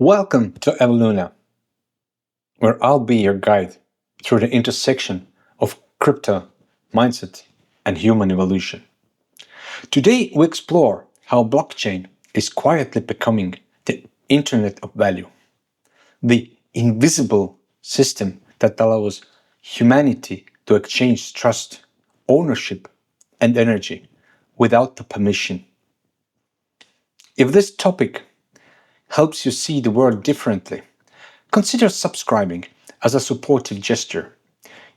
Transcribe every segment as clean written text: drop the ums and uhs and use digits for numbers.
Welcome to Evoluna, where I'll be your guide through the intersection of crypto, mindset, and human evolution. Today we explore how blockchain is quietly becoming the Internet of Value, the invisible system that allows humanity to exchange trust, ownership, and energy without the permission. If this topic helps you see the world differently, consider subscribing as a supportive gesture.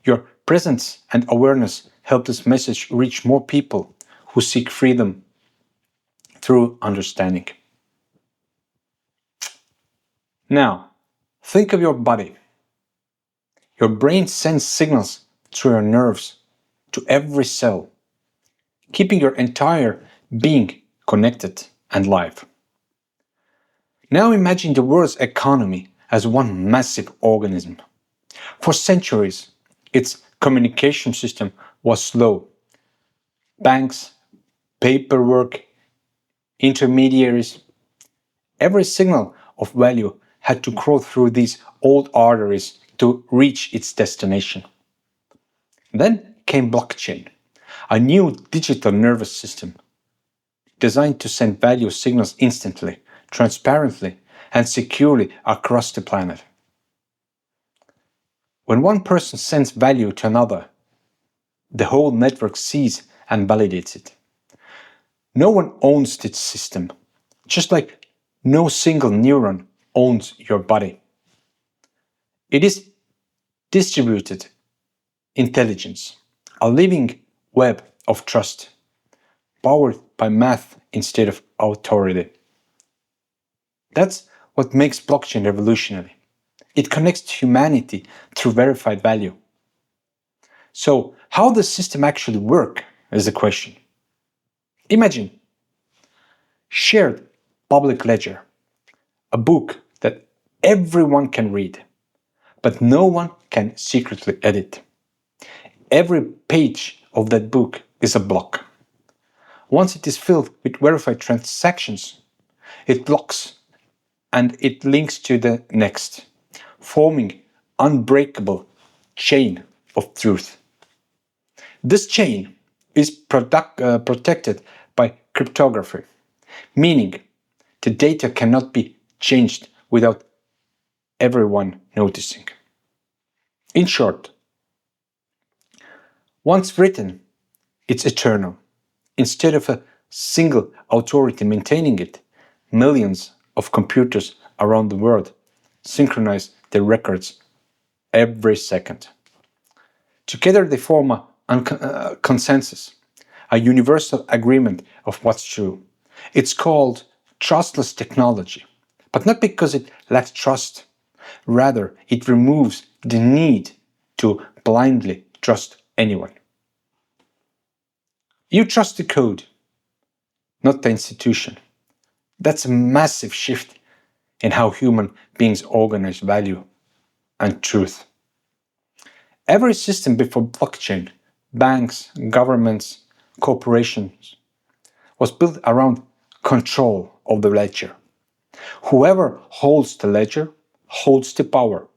Your presence and awareness help this message reach more people who seek freedom through understanding. Now, think of your body. Your brain sends signals through your nerves to every cell, keeping your entire being connected and live. Now imagine the world's economy as one massive organism. For centuries, its communication system was slow. Banks, paperwork, intermediaries. Every signal of value had to crawl through these old arteries to reach its destination. Then came blockchain, a new digital nervous system designed to send value signals instantly, transparently, and securely across the planet. When one person sends value to another, the whole network sees and validates it. No one owns this system, just like no single neuron owns your body. It is distributed intelligence, a living web of trust, powered by math instead of authority. That's what makes blockchain revolutionary. It connects humanity through verified value. So, how does the system actually work is the question. Imagine shared public ledger, a book that everyone can read, but no one can secretly edit. Every page of that book is a block. Once it is filled with verified transactions, it blocks and it links to the next, forming unbreakable chain of truth. This chain is protected by cryptography, meaning the data cannot be changed without everyone noticing. In short, once written, it's eternal. Instead of a single authority maintaining it, millions of computers around the world synchronize their records every second. Together they form a consensus, a universal agreement of what's true. It's called trustless technology, but not because it lacks trust. Rather, it removes the need to blindly trust anyone. You trust the code, not the institution. That's a massive shift in how human beings organize value and truth. Every system before blockchain, banks, governments, corporations, was built around control of the ledger. Whoever holds the ledger holds the power.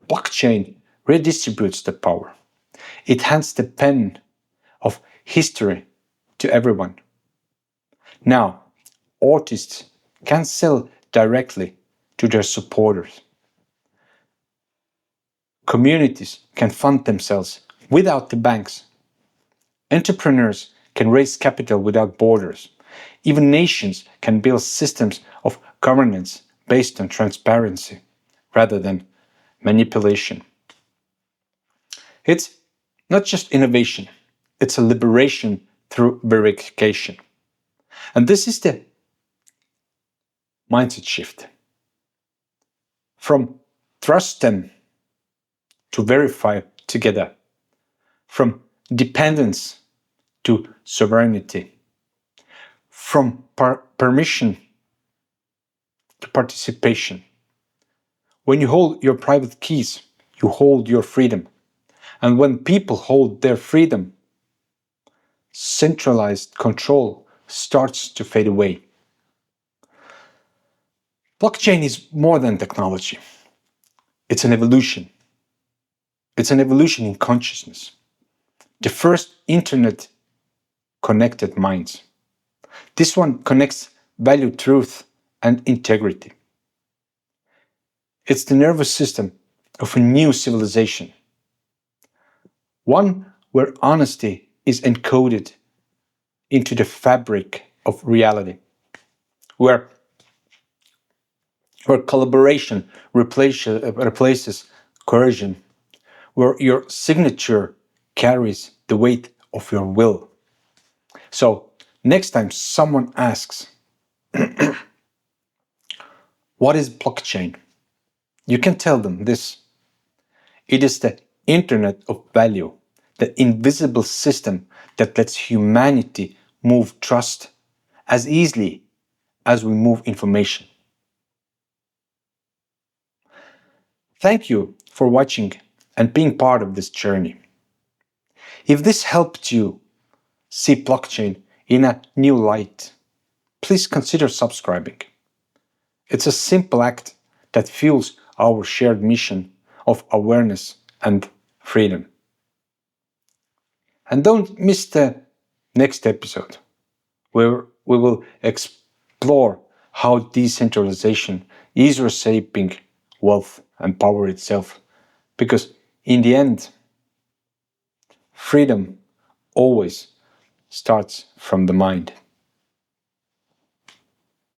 Blockchain redistributes the power. It hands the pen of history to everyone. Now, artists can sell directly to their supporters. Communities can fund themselves without the banks. Entrepreneurs can raise capital without borders. Even nations can build systems of governance based on transparency rather than manipulation. It's not just innovation, it's a liberation through verification. And this is the mindset shift. From trust them to verify together. From dependence to sovereignty. From permission to participation. When you hold your private keys, you hold your freedom. And when people hold their freedom, centralized control starts to fade away. Blockchain is more than technology. It's an evolution. It's an evolution in consciousness. The first internet connected minds. This one connects value, truth, and integrity. It's the nervous system of a new civilization. One where honesty is encoded into the fabric of reality. Where collaboration replaces coercion, where your signature carries the weight of your will. So, next time someone asks, what is blockchain? You can tell them this. It is the internet of value, the invisible system that lets humanity move trust as easily as we move information. Thank you for watching and being part of this journey. If this helped you see blockchain in a new light, please consider subscribing. It's a simple act that fuels our shared mission of awareness and freedom. And don't miss the next episode, where we will explore how decentralization is reshaping wealth and power itself. Because in the end, freedom always starts from the mind.